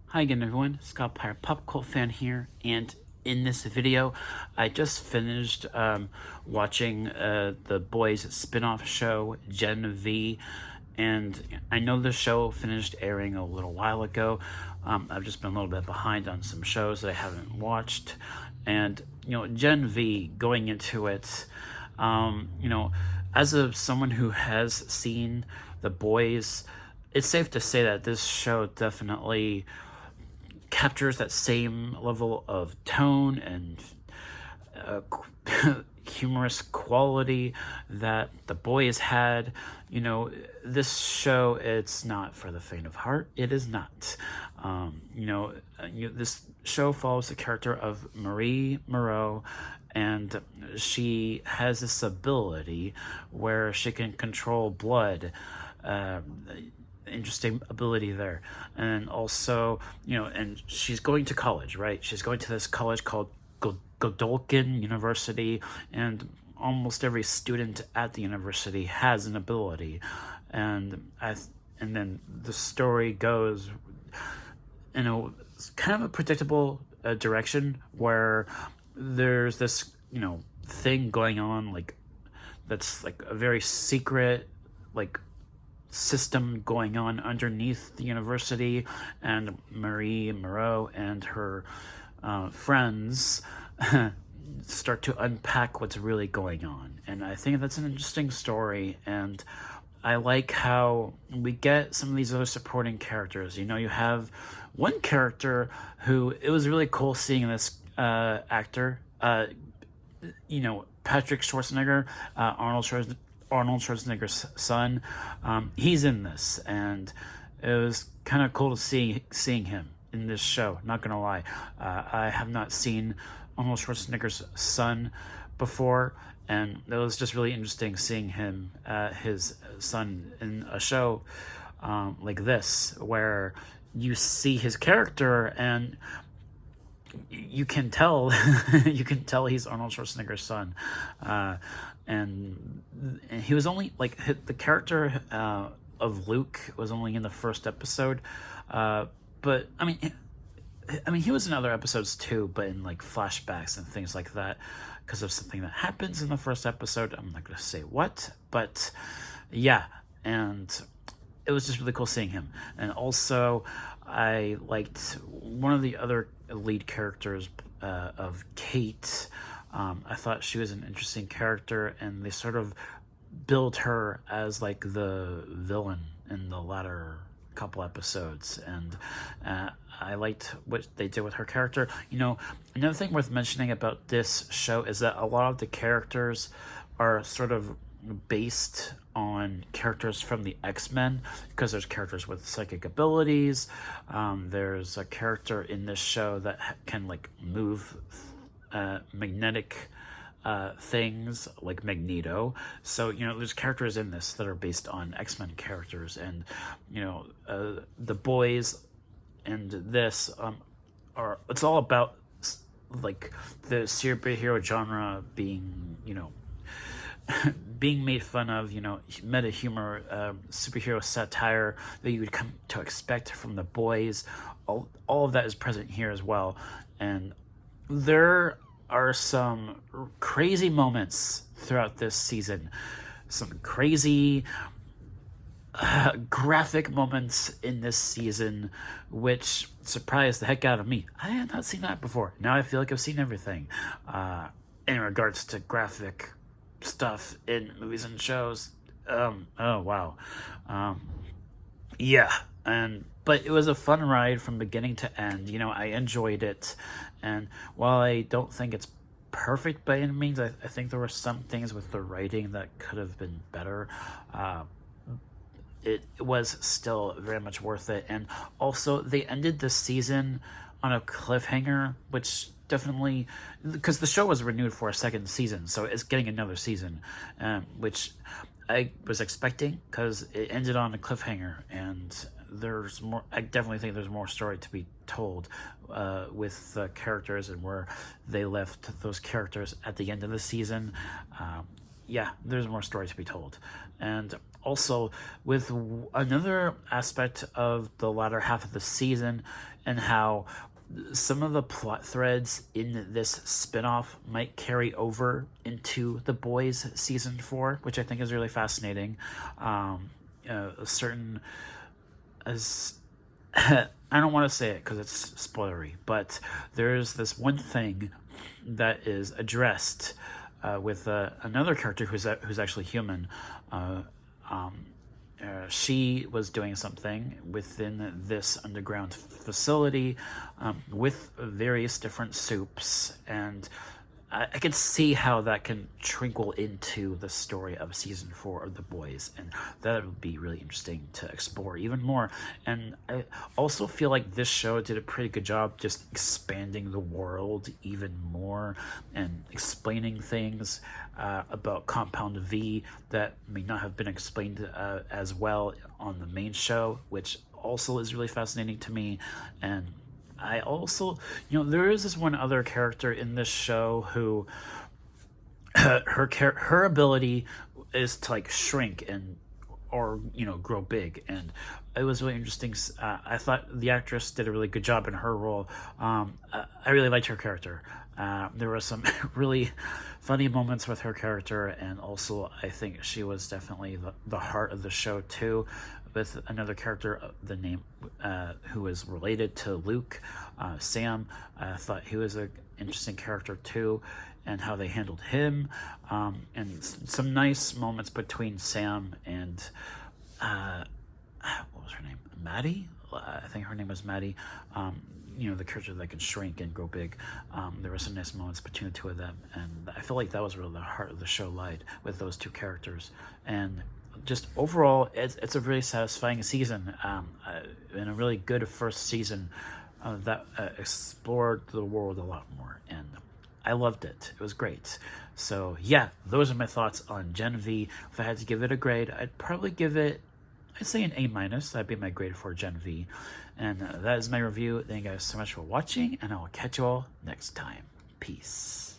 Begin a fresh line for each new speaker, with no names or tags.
Hi again everyone, Scott Pyre, pop cult fan here, and in this video I just finished watching the boys spin-off show Gen V, and I know the show finished airing a little while ago. I've just been a little bit behind on some shows that I haven't watched, and Gen V, going into it, as someone who has seen the boys, it's safe to say that this show definitely captures that same level of tone and uh, humorous quality that the boys had. This show, it's not for the faint of heart. It is not. This show follows the character of Marie Moreau, and she has this ability where she can control blood. Uh, Interesting ability there. And also, and she's going to college, right? She's going to this college called Godolkin University, and almost every student at the university has an ability. And then the story goes in a kind of a predictable direction, where there's this thing going on, like, that's like a very secret, like, system going on underneath the university, and Marie Moreau and her friends start to unpack what's really going on. And I think that's an interesting story, and I like how we get some of these other supporting characters. You have one character who, it was really cool seeing this actor, Patrick Schwarzenegger, Arnold Schwarzenegger's son. He's in this, and it was kind of cool to seeing him in this show. Not gonna lie, I have not seen Arnold Schwarzenegger's son before, and it was just really interesting seeing him, his son, in a show like this, where you see his character and you can tell he's Arnold Schwarzenegger's son, and he was only like, the character of Luke was only in the first episode, but I mean he was in other episodes too, but in like flashbacks and things like that, because of something that happens in the first episode. I'm not going to say what, but yeah, and it was just really cool seeing him. And also, I liked one of the other lead characters, of Kate. I thought she was an interesting character, and they sort of build her as like the villain in the latter couple episodes, and I liked what they did with her character. Another thing worth mentioning about this show is that a lot of the characters are sort of based on characters from the X-Men, because there's characters with psychic abilities. There's a character in this show that can like move magnetic things, like Magneto. So there's characters in this that are based on X-Men characters, and the boys and this it's all about like the superhero genre being being made fun of, meta humor, superhero satire that you would come to expect from the boys. All of that is present here as well, and there are some crazy moments throughout this season, some crazy graphic moments in this season, which surprised the heck out of me. I had not seen that before. Now I feel like I've seen everything in regards to graphic stuff in movies and shows. Oh wow. Yeah, but it was a fun ride from beginning to end. I enjoyed it, and while I don't think it's perfect by any means, I think there were some things with the writing that could have been better. It was still very much worth it, and also they ended the season on a cliffhanger, which definitely, because the show was renewed for a second season, so it's getting another season, which I was expecting, because it ended on a cliffhanger, and there's more. I definitely think there's more story to be told with the characters and where they left those characters at the end of the season. yeah, there's more story to be told. And also, with another aspect of the latter half of the season, and how some of the plot threads in this spinoff might carry over into The Boys season 4, which I think is really fascinating. A certain as I don't want to say it because it's spoilery, but there's this one thing that is addressed with another character who's actually human. She was doing something within this underground facility with various different soups, and I can see how that can trickle into the story of season 4 of The Boys, and that would be really interesting to explore even more. And I also feel like this show did a pretty good job just expanding the world even more and explaining things about Compound V that may not have been explained as well on the main show, which also is really fascinating to me. And I also, there is this one other character in this show who her ability is to like shrink and or grow big, and it was really interesting. I thought the actress did a really good job in her role. I really liked her character. There were some really funny moments with her character, and also I think she was definitely the heart of the show too, with another character, the name who is related to Luke, Sam. I thought he was an interesting character too, and how they handled him, and some nice moments between Sam and what was her name? Maddie? I think her name was Maddie. The character that can shrink and grow big. There were some nice moments between the two of them, and I feel like that was really the heart of the show lied with those two characters. And just overall, it's a really satisfying season, and a really good first season that explored the world a lot more, and I loved it. It was great. So yeah, those are my thoughts on Gen V. If I had to give it a grade, I'd probably give it, I'd say an A-. That'd be my grade for Gen V. And that is my review. Thank you guys so much for watching, and I will catch you all next time. Peace.